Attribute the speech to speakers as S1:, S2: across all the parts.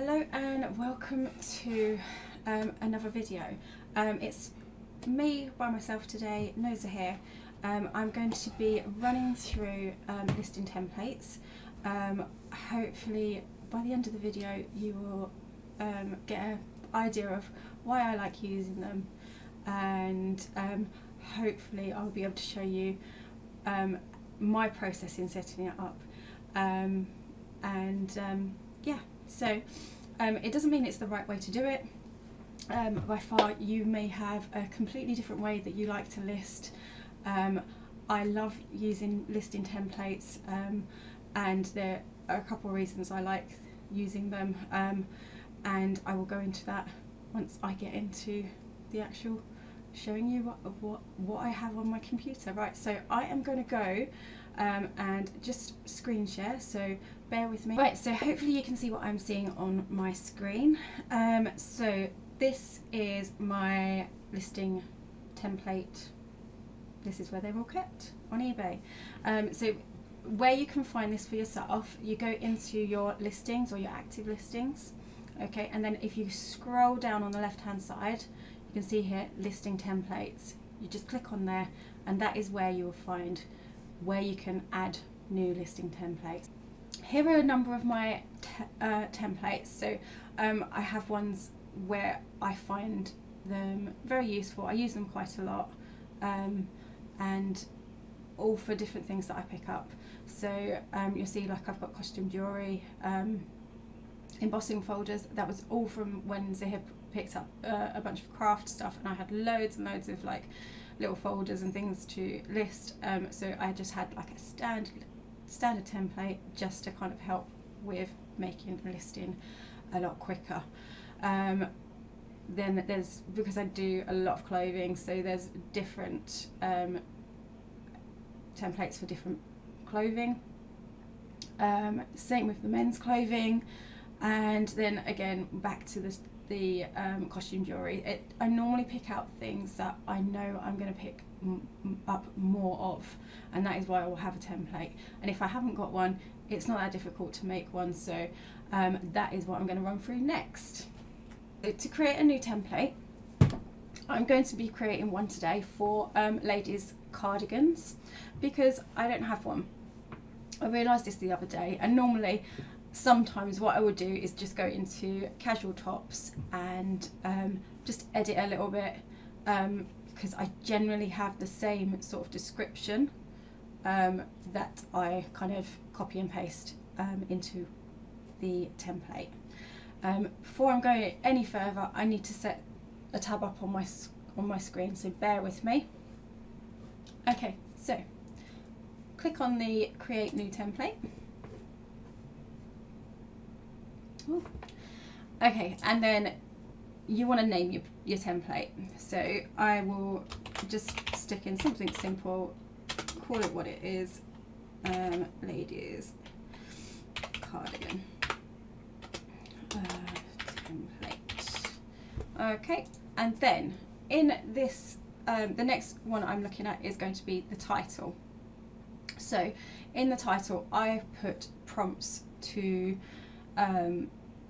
S1: Hello and welcome to another video. It's me by myself today, Noza here. I'm going to be running through listing templates. Hopefully by the end of the video you will get an idea of why I like using them, and hopefully I'll be able to show you my process in setting it up. Yeah, so it doesn't mean it's the right way to do it. By far you may have a completely different way that you like to list. I love using listing templates, and there are a couple of reasons I like using them, and I will go into that once I get into the actual showing you what I have on my computer. Right, so I am going to go and just screen share, so bear with me. Right, so hopefully you can see what I'm seeing on my screen. So this is my listing template. This is where they're all kept on eBay. So where you can find this for yourself, you go into your listings or your active listings, okay, and then if you scroll down on the left hand side, you can see here listing templates. You just click on there and that is where you will find where you can add new listing templates. Here are a number of my templates. So I have ones where I find them very useful. I use them quite a lot, and all for different things that I pick up. So you'll see, like, I've got costume jewellery, embossing folders. That was all from when Zahir picked up a bunch of craft stuff, and I had loads and loads of like little folders and things to list. So I just had like a standard template just to kind of help with making listing a lot quicker. Then there's, because I do a lot of clothing, so there's different templates for different clothing. Same with the men's clothing, and then again back to the costume jewellery. I normally pick out things that I know I'm going to pick up more of, and that is why I will have a template. And if I haven't got one, it's not that difficult to make one, so that is what I'm going to run through next. So to create a new template, I'm going to be creating one today for ladies' cardigans, because I don't have one. I realised this the other day, and normally sometimes what I would do is just go into casual tops and just edit a little bit, because I generally have the same sort of description that I kind of copy and paste into the template. Before I'm going any further, I need to set a tab up on my screen, so bear with me. Okay, so click on the create new template. Ooh. Okay, and then you want to name your template. So I will just stick in something simple, call it what it is, ladies cardigan template. Okay, and then in this the next one I'm looking at is going to be the title. So in the title I put prompts to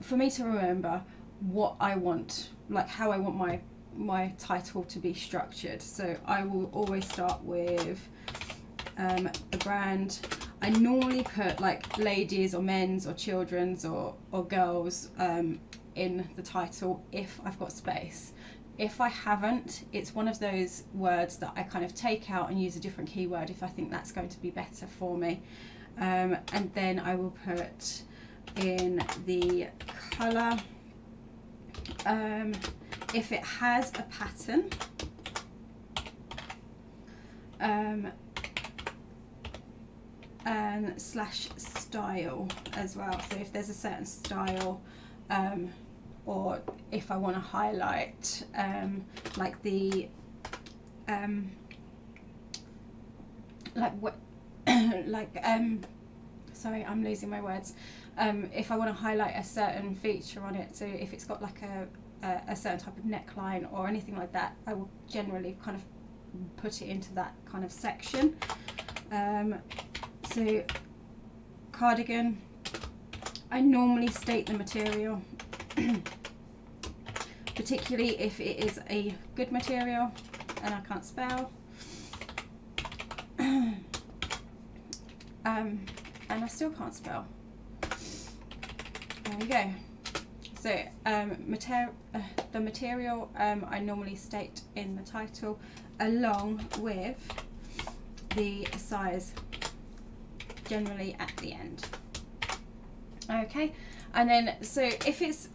S1: for me to remember what I want, like how I want my title to be structured. So I will always start with the brand. I normally put like ladies or men's or children's or girls in the title if I've got space. If I haven't, it's one of those words that I kind of take out and use a different keyword if I think that's going to be better for me. And then I will put in the colour. If it has a pattern, and slash style as well. So if there's a certain style, or if I want to highlight like the sorry, I'm losing my words. If I want to highlight a certain feature on it, so if it's got like a certain type of neckline or anything like that, I will generally kind of put it into that kind of section. So cardigan, I normally state the material, particularly if it is a good material and I can't spell. And I still can't spell. There we go. So the material I normally state in the title, along with the size, generally at the end. Okay, and then so if it's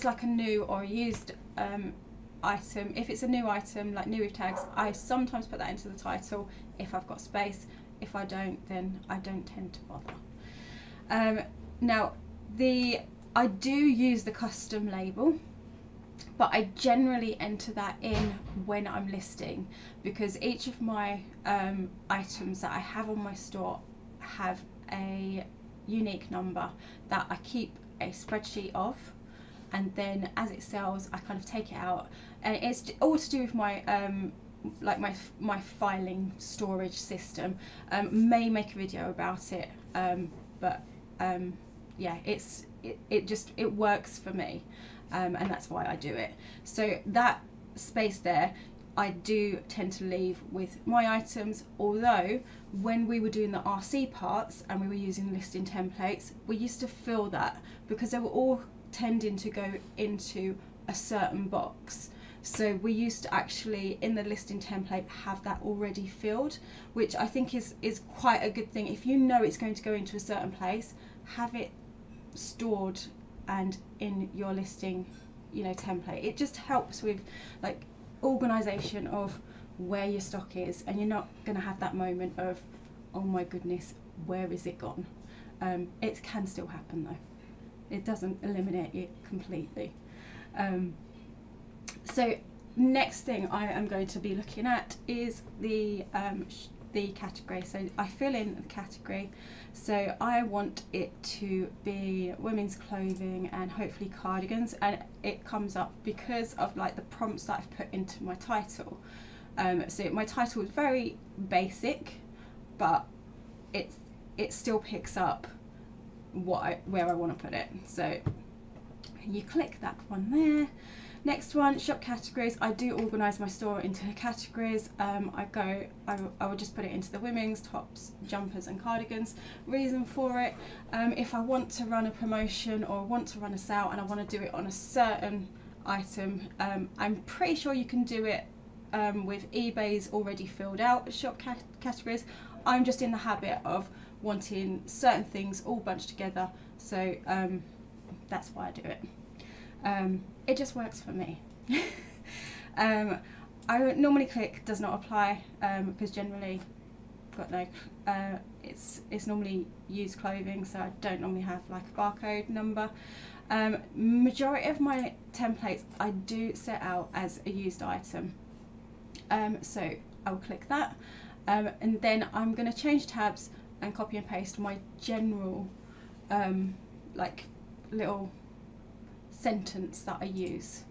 S1: like a new or a used item, if it's a new item like new with tags, I sometimes put that into the title if I've got space. If I don't, then I don't tend to bother. Now I do use the custom label, but I generally enter that in when I'm listing, because each of my items that I have on my store have a unique number that I keep a spreadsheet of, and then as it sells I kind of take it out, and it's all to do with my like my filing storage system. May make a video about it, but yeah, it works for me, and that's why I do it. So that space there I do tend to leave with my items, although when we were doing the RC parts and we were using listing templates, we used to fill that because they were all tending to go into a certain box. So we used to actually, in the listing template, have that already filled, which I think is quite a good thing. If you know it's going to go into a certain place, have it stored and in your listing, you know, template. It just helps with like organisation of where your stock is, and you're not going to have that moment of, oh my goodness, where is it gone? It can still happen though. It doesn't eliminate it completely. So next thing I am going to be looking at is the category. So I fill in the category. So I want it to be women's clothing and hopefully cardigans, and it comes up because of like the prompts that I've put into my title. So my title is very basic, but it still picks up where I want to put it. So you click that one there. Next one, shop categories. I do organise my store into categories. I will just put it into the women's, tops, jumpers and cardigans. Reason for it, if I want to run a promotion or want to run a sale and I want to do it on a certain item, I'm pretty sure you can do it with eBay's already filled out shop categories. I'm just in the habit of wanting certain things all bunched together, so that's why I do it. It just works for me. I normally click does not apply because generally got no it's normally used clothing, so I don't normally have like a barcode number. Majority of my templates I do set out as a used item, so I'll click that, and then I'm going to change tabs and copy and paste my general like little sentence that I use.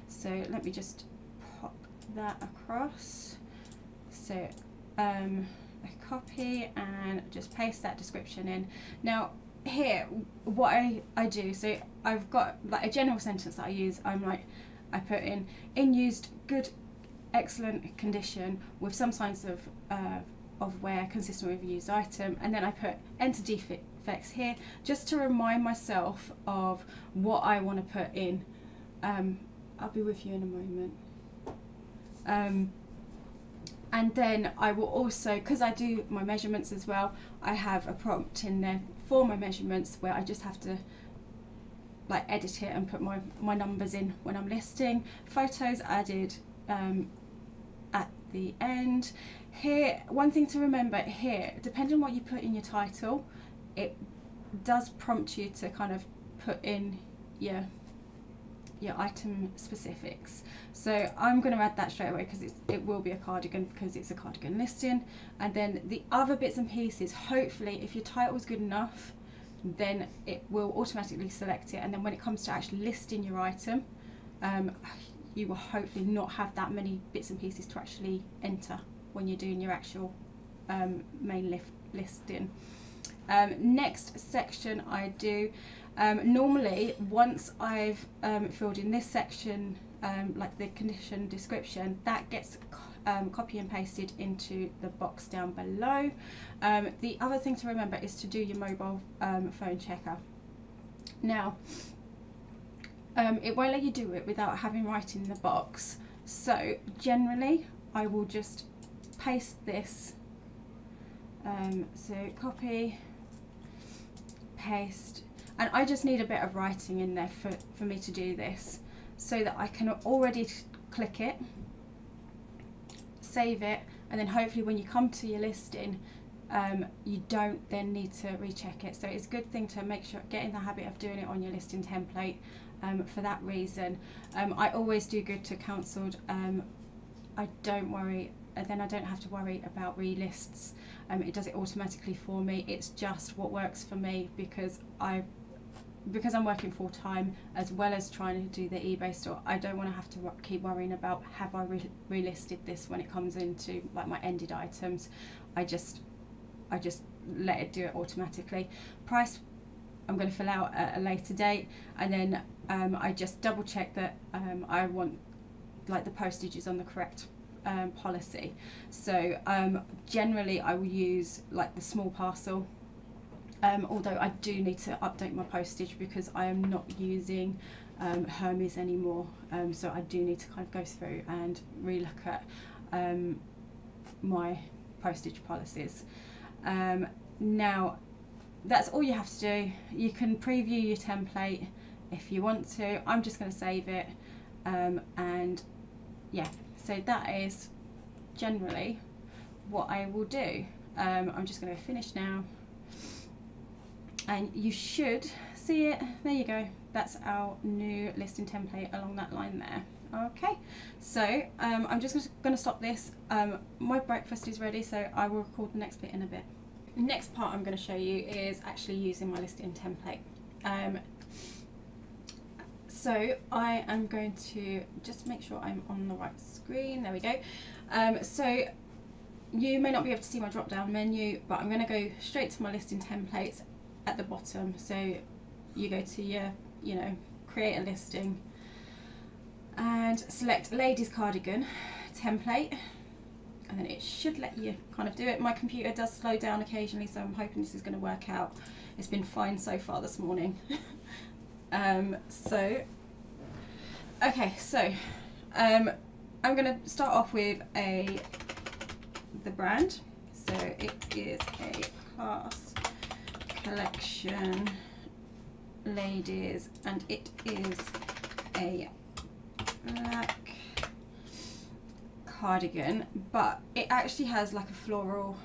S1: So let me just pop that across. So I copy and just paste that description in. Now here what I do, so I've got like a general sentence that I use. I put in used, good, excellent condition with some signs of wear consistent with a used item, and then I put enter defects here just to remind myself of what I want to put in. I'll be with you in a moment. And then I will also, because I do my measurements as well, I have a prompt in there for my measurements where I just have to like edit it and put my numbers in when I'm listing. Photos added at the end. Here, one thing to remember here, depending on what you put in your title, it does prompt you to kind of put in your item specifics. So I'm going to add that straight away because it will be a cardigan because it's a cardigan listing. And then the other bits and pieces, hopefully if your title is good enough, then it will automatically select it, and then when it comes to actually listing your item, you will hopefully not have that many bits and pieces to actually enter when you're doing your actual main listing. Next section I do, normally once I've filled in this section, like the condition description, that gets copy and pasted into the box down below. The other thing to remember is to do your mobile phone checker. Now, it won't let you do it without having writing in the box, so generally I will just paste this, so copy, paste, and I just need a bit of writing in there for me to do this, so that I can already click it, save it, and then hopefully when you come to your listing, you don't then need to recheck it. So it's a good thing to make sure, get in the habit of doing it on your listing template for that reason. I always do good to cancelled. I don't worry, then I don't have to worry about relists. It does it automatically for me. It's just what works for me, because I'm working full time as well as trying to do the eBay store. I don't want to have to keep worrying about have I relisted this when it comes into like my ended items. I just let it do it automatically. Price I'm going to fill out at a later date, and then I just double check that I want like the postage is on the correct policy. So generally I will use like the small parcel, although I do need to update my postage because I am not using Hermes anymore, so I do need to kind of go through and relook at my postage policies. Now that's all you have to do. You can preview your template if you want to. I'm just going to save it, and yeah, so that is generally what I will do. I'm just going to finish now, and you should see it. There you go. That's our new listing template along that line there. Okay, so I'm just going to stop this. My breakfast is ready, so I will record the next bit in a bit. Next part I'm going to show you is actually using my listing template. So I am going to just make sure I'm on the right screen. There we go. So you may not be able to see my drop down menu, but I'm going to go straight to my listing templates at the bottom. So you go to your, create a listing and select ladies cardigan template, and then it should let you kind of do it. My computer does slow down occasionally, so I'm hoping this is going to work out. It's been fine so far this morning. Okay, so I'm going to start off with the brand. So it is a Class Collection Ladies, and it is a black cardigan, but it actually has like a floral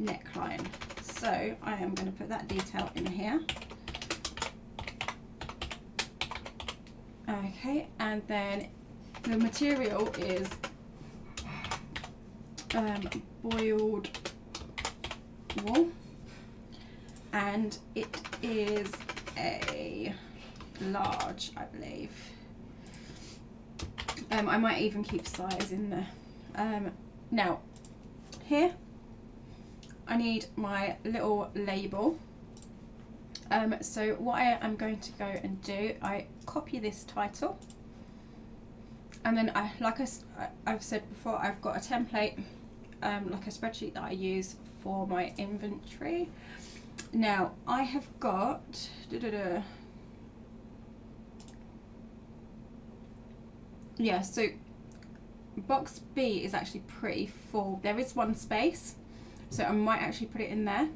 S1: neckline, so I am going to put that detail in here. Okay, and then the material is boiled wool, and it is a large, I believe. I might even keep size in there. Now here I need my little label. So what I am going to go and do, I copy this title, and then I've said before, I've got a template, like a spreadsheet that I use for my inventory. Now I have got yeah, so box B is actually pretty full. There is one space, so I might actually put it in there.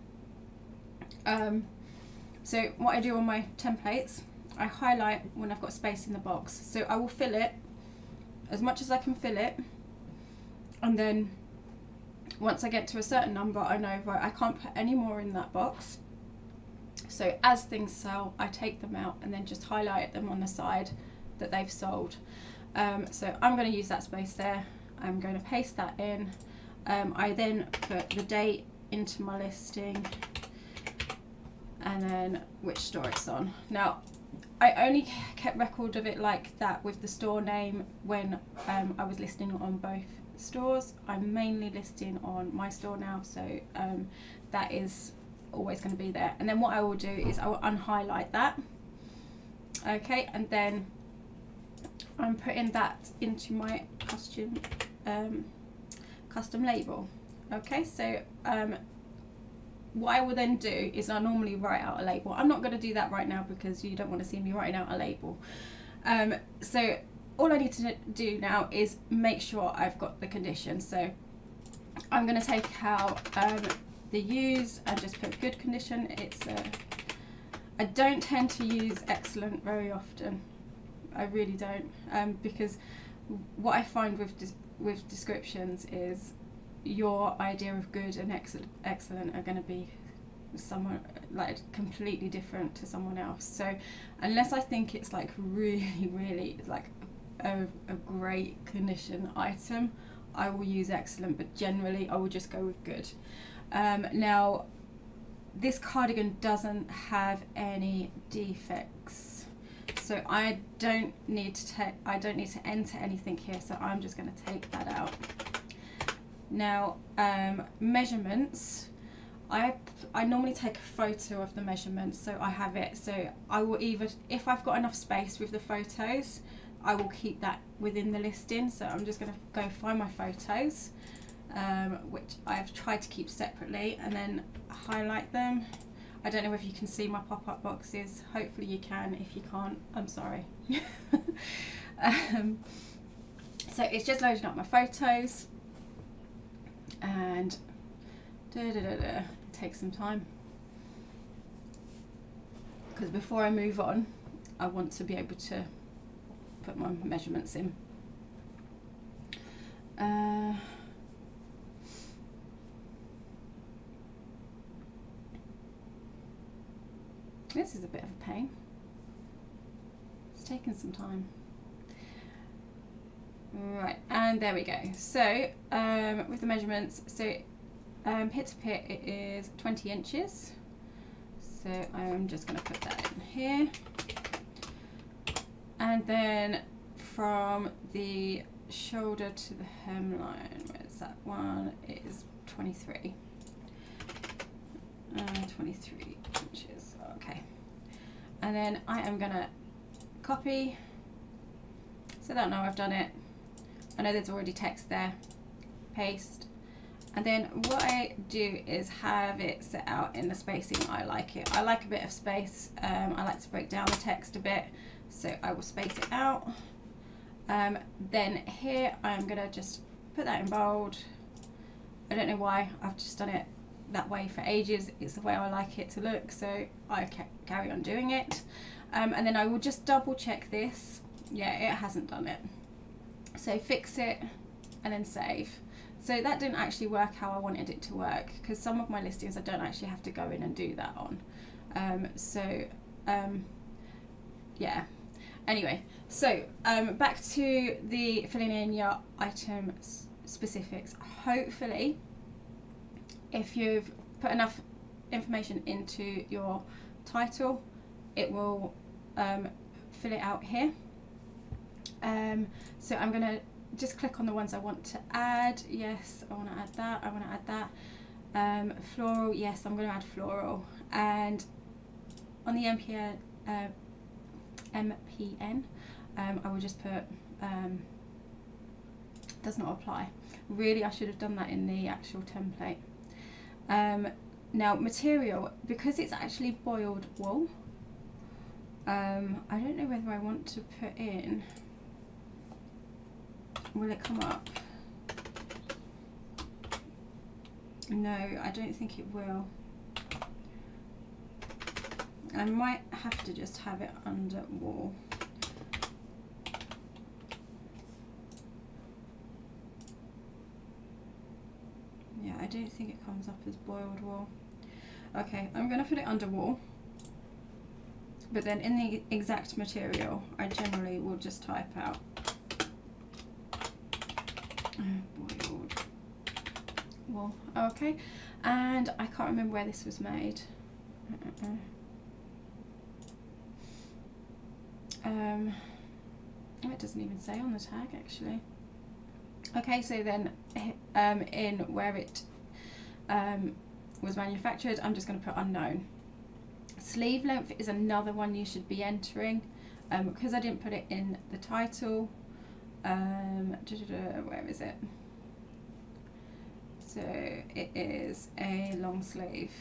S1: So what I do on my templates, I highlight when I've got space in the box. So I will fill it as much as I can fill it, and then once I get to a certain number, I know, right, I can't put any more in that box. So as things sell, I take them out and then just highlight them on the side that they've sold. So I'm going to use that space there. I'm going to paste that in. I then put the date into my listing, and then which store it's on. Now I only kept record of it like that with the store name when I was listing on both stores. I'm mainly listing on my store now, so that is always going to be there. And then what I will do is I will unhighlight that. Okay, and then I'm putting that into my custom label. Okay, so what I will then do is I normally write out a label. I'm not going to do that right now because you don't want to see me writing out a label. So all I need to do now is make sure I've got the condition. So I'm going to take out the use and just put good condition. I don't tend to use excellent very often. I really don't, because what I find with descriptions is your idea of good and excellent are going to be someone like completely different to someone else. So unless I think it's like really like a great condition item, I will use excellent, but generally I will just go with good. Now this cardigan doesn't have any defects, so I don't need to enter anything here, so I'm just going to take that out. Now measurements, I normally take a photo of the measurements, so I have it. So I will either, if I've got enough space with the photos, I will keep that within the listing. So I'm just going to go find my photos, which I've tried to keep separately, and then highlight them. I don't know if you can see my pop-up boxes. Hopefully you can. If you can't, I'm sorry. So it's just loading up my photos, and take some time, because before I move on I want to be able to put my measurements in. This is a bit of a pain. It's taken some time. Right, and there we go. So with the measurements, so pit to pit it is 20 inches. So I'm just going to put that in here. And then from the shoulder to the hemline, where's that one? It is 23. 23 inches, okay. And then I am going to copy, so that now I've done it. I know there's already text there. Paste. And then what I do is have it set out in the spacing I like it. I like a bit of space. I like to break down the text a bit, so I will space it out. Then here I'm going to just put that in bold. I don't know why, I've just done it that way for ages. It's the way I like it to look, so I carry on doing it. And then I will just double check this. Yeah, it hasn't done it. So fix it and then save. So that didn't actually work how I wanted it to work, because some of my listings I don't actually have to go in and do that on. Yeah. Anyway, so back to the filling in your item specifics. Hopefully, if you've put enough information into your title, it will fill it out here. So I'm going to just click on the ones I want to add. Yes, I want to add that. I want to add that. Floral, yes, I'm going to add floral. And on the MPN, I will just put does not apply. Really, I should have done that in the actual template. Now material, because it's actually boiled wool, I don't know whether I want to put in, will it come up? No, I don't think it will. I might have to just have it under wool. Yeah, I don't think it comes up as boiled wool. Okay, I'm going to put it under wool. But then in the exact material, I generally will just type out boiled wool. Okay, and I can't remember where this was made. It doesn't even say on the tag actually. Okay, so then in where it was manufactured, I'm just going to put unknown. Sleeve length is another one you should be entering, because I didn't put it in the title. Where is it? So it is a long sleeve.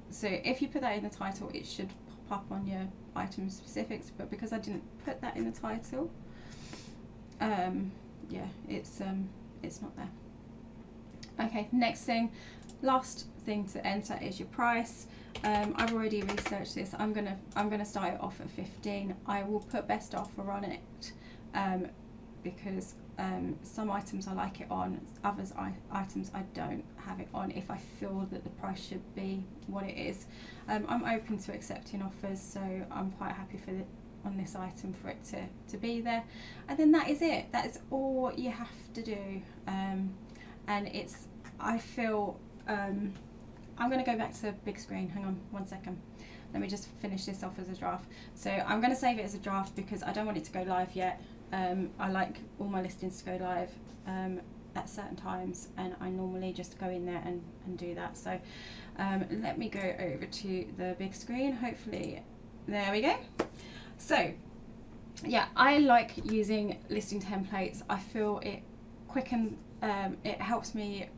S1: So if you put that in the title, it should pop up on your item specifics, but because I didn't put that in the title, yeah, it's not there. Okay, next thing, last thing to enter is your price. I've already researched this. I'm gonna start it off at 15. I will put best offer on it, because some items I like it on, items I don't have it on if I feel that the price should be what it is. I'm open to accepting offers, so I'm quite happy for on this item for it to be there. And then that is it. That is all you have to do. And it's, I feel, I'm going to go back to big screen. Hang on one second. Let me just finish this off as a draft. So I'm going to save it as a draft because I don't want it to go live yet. I like all my listings to go live at certain times, and I normally just go in there and do that. So let me go over to the big screen. Hopefully, there we go. So yeah, I like using listing templates. I feel it quickens, it helps me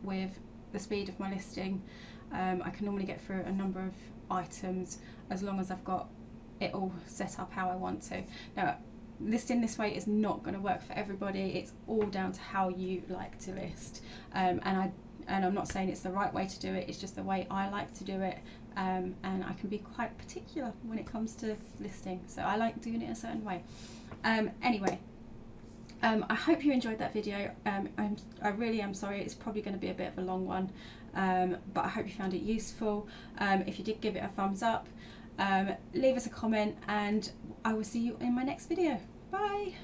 S1: with the speed of my listing. I can normally get through a number of items as long as I've got it all set up how I want to. Now, listing this way is not going to work for everybody. It's all down to how you like to list, and I'm not saying it's the right way to do it, it's just the way I like to do it, and I can be quite particular when it comes to listing, so I like doing it a certain way. Anyway, I hope you enjoyed that video. I really am sorry, it's probably going to be a bit of a long one, but I hope you found it useful. If you did, give it a thumbs up, leave us a comment, and I will see you in my next video. Bye!